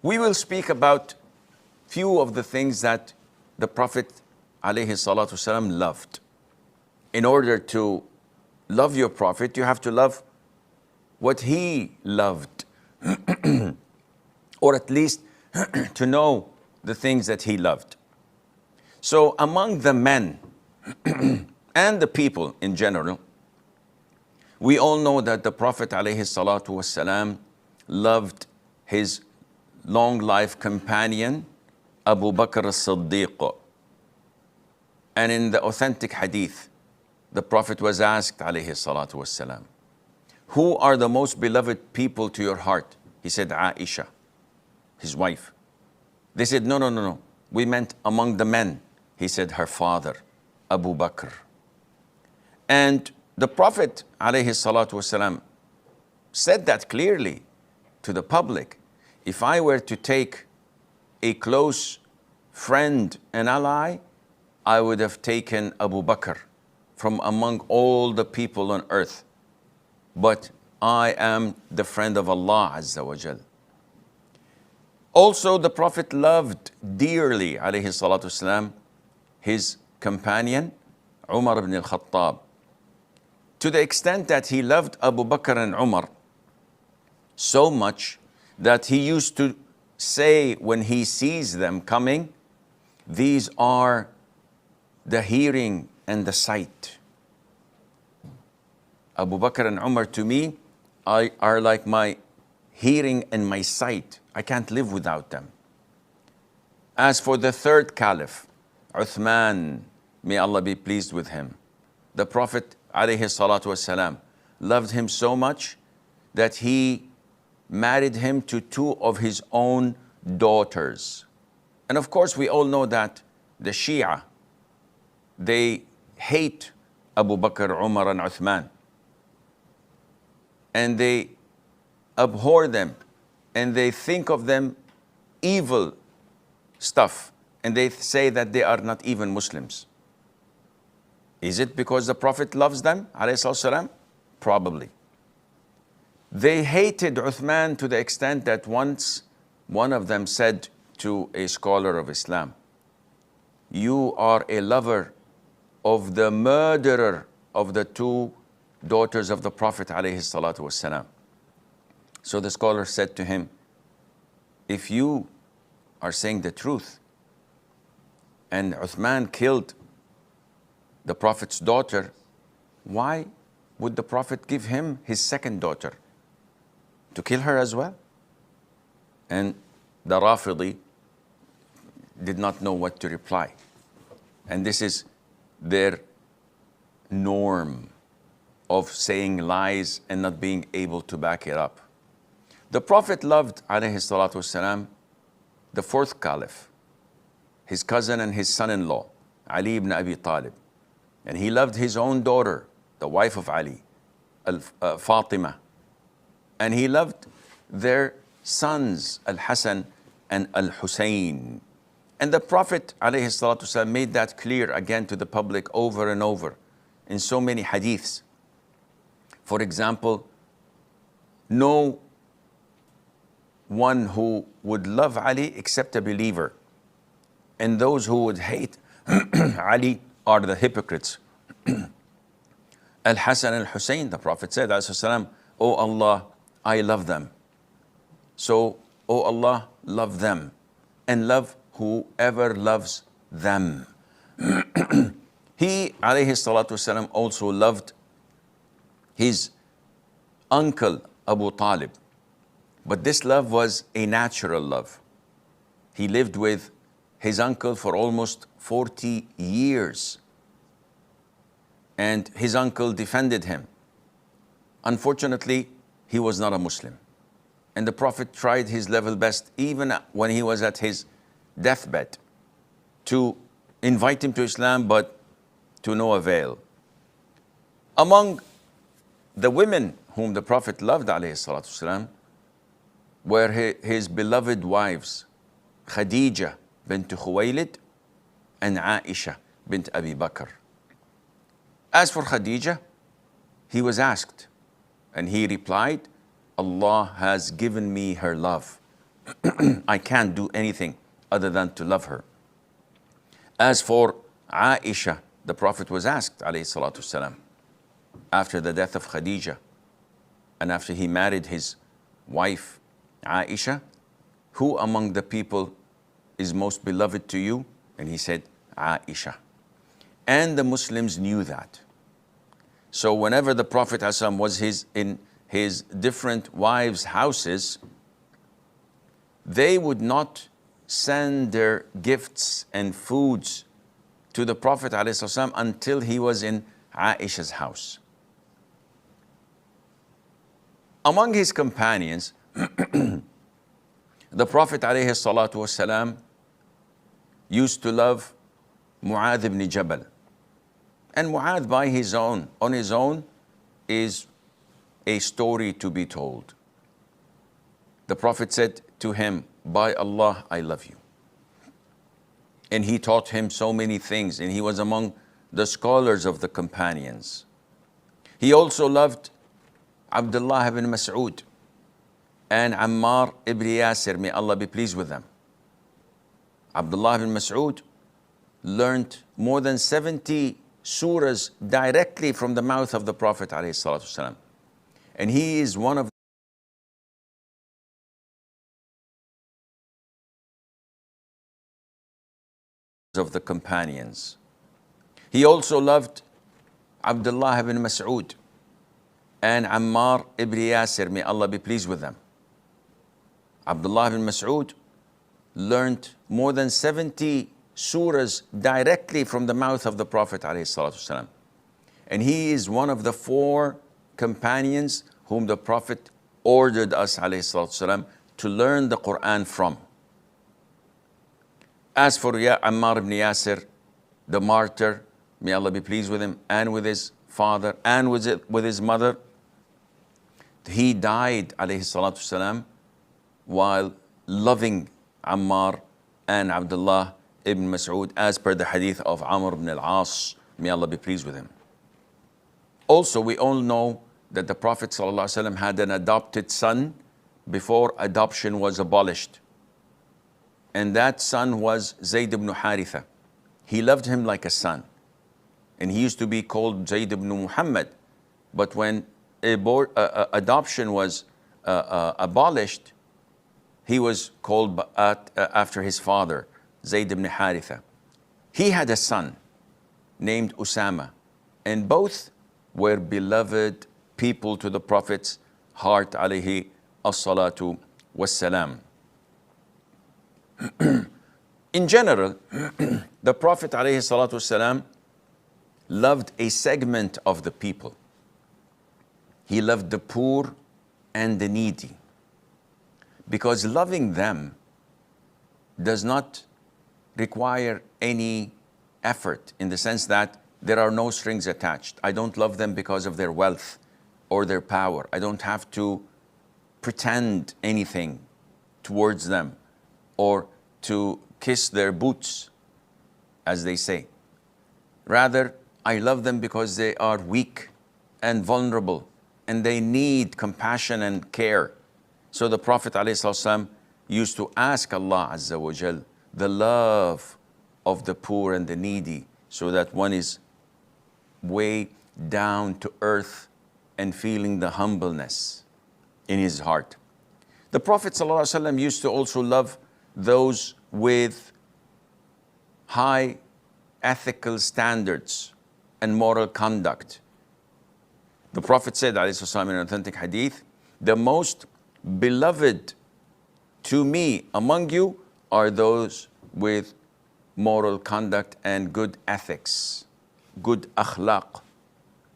We will speak about few of the things that the Prophet ﷺ loved. In order to love your Prophet, you have to love what he loved, or at least to know the things that he loved. So among the men and the people in general, we all know that the Prophet ﷺ loved his long life companion, Abu Bakr as-Siddiq. And in the authentic hadith, the Prophet was asked ﷺ, who are the most beloved people to your heart? He said, Aisha, his wife. They said, no. We meant among the men. He said, her father, Abu Bakr. And the Prophet ﷺ said that clearly to the public. If I were to take a close friend and ally, I would have taken Abu Bakr from among all the people on earth. But I am the friend of Allah Azza wa Jal. Also, the Prophet loved dearly, alayhi salatu wasalam, his companion, Umar ibn al-Khattab, to the extent that he loved Abu Bakr and Umar so much that he used to say when he sees them coming, these are the hearing and the sight. Abu Bakr and Umar to me are like my hearing and my sight. I can't live without them. As for the third caliph, Uthman, may Allah be pleased with him, the Prophet ﷺ loved him so much that he married him to two of his own daughters. And of course, we all know that the Shia, they hate Abu Bakr, Umar, and Uthman. And they abhor them, and they think of them evil stuff, and they say that they are not even Muslims. Is it because the Prophet loves them, ﷺ? Probably. They hated Uthman to the extent that once one of them said to a scholar of Islam, you are a lover of the murderer of the two daughters of the Prophet ﷺ. So the scholar said to him, if you are saying the truth and Uthman killed the Prophet's daughter, why would the Prophet give him his second daughter to kill her as well? And the Rafidi did not know what to reply. And this is their norm of saying lies and not being able to back it up. The Prophet loved, alayhi salatu wasalam, the fourth caliph, his cousin and his son-in-law, Ali ibn Abi Talib. And he loved his own daughter, the wife of Ali, Fatima. And he loved their sons, Al-Hasan and Al-Hussein. And the Prophet ﷺ made that clear again to the public over and over in so many hadiths. For example, no one who would love Ali except a believer. And those who would hate Ali are the hypocrites. Al-Hasan and Al-Hussein, the Prophet said, ﷺ, "O Allah, I love them. So, O Allah, love them and love whoever loves them." He, alayhi salatu wasalam, also loved his uncle Abu Talib. But this love was a natural love. He lived with his uncle for almost 40 years. And his uncle defended him. Unfortunately, he was not a Muslim. And the Prophet tried his level best, even when he was at his deathbed, to invite him to Islam, but to no avail. Among the women whom the Prophet loved, ﷺ, were his beloved wives, Khadija bint Khuwaylid and Aisha bint Abi Bakr. As for Khadija, he was asked, and he replied, Allah has given me her love. I can't do anything other than to love her. As for Aisha, the Prophet was asked, alayhi salatu wasalam, after the death of Khadija and after he married his wife Aisha, who among the people is most beloved to you? And he said, Aisha. And the Muslims knew that. So whenever the Prophet ﷺ was in his different wives' houses, they would not send their gifts and foods to the Prophet ﷺ until he was in Aisha's house. Among his companions, the Prophet ﷺ used to love Mu'adh ibn Jabal. And Mu'adh on his own, is a story to be told. The Prophet said to him, by Allah, I love you. And he taught him so many things, and he was among the scholars of the companions. He also loved Abdullah ibn Mas'ud and Ammar ibn Yasir, may Allah be pleased with them. Abdullah ibn Mas'ud learned more than 70 surahs directly from the mouth of the Prophet ﷺ. And he is one of the companions. He also loved Abdullah ibn Mas'ud and Ammar ibn Yasir, may Allah be pleased with them. Abdullah ibn Mas'ud learned more than 70 surahs directly from the mouth of the Prophet ﷺ. And he is one of the 4 companions whom the Prophet ordered us ﷺ to learn the Quran from. As for Ammar ibn Yasir, the martyr, may Allah be pleased with him and with his father and with his mother, he died ﷺ while loving Ammar and Abdullah ibn Mas'ud, as per the hadith of Amr ibn al-As, may Allah be pleased with him. Also, we all know that the Prophet ﷺ had an adopted son before adoption was abolished. And that son was Zayd ibn Haritha. He loved him like a son. And he used to be called Zayd ibn Muhammad. But when adoption was abolished, he was called after his father, Zayd ibn Haritha. He had a son named Usama, and both were beloved people to the Prophet's heart, alayhi as-salatu was-salam. In general, the Prophet alayhi salatu was-salam loved a segment of the people. He loved the poor and the needy, because loving them does not require any effort, in the sense that there are no strings attached. I don't love them because of their wealth or their power. I don't have to pretend anything towards them or to kiss their boots, as they say. Rather, I love them because they are weak and vulnerable and they need compassion and care. So the Prophet ﷺ used to ask Allah Azza wa Jal the love of the poor and the needy, so that one is way down to earth and feeling the humbleness in his heart. The Prophet ﷺ used to also love those with high ethical standards and moral conduct. The Prophet said, ﷺ, in an authentic hadith, the most beloved to me among you are those with moral conduct and good ethics, good akhlaq.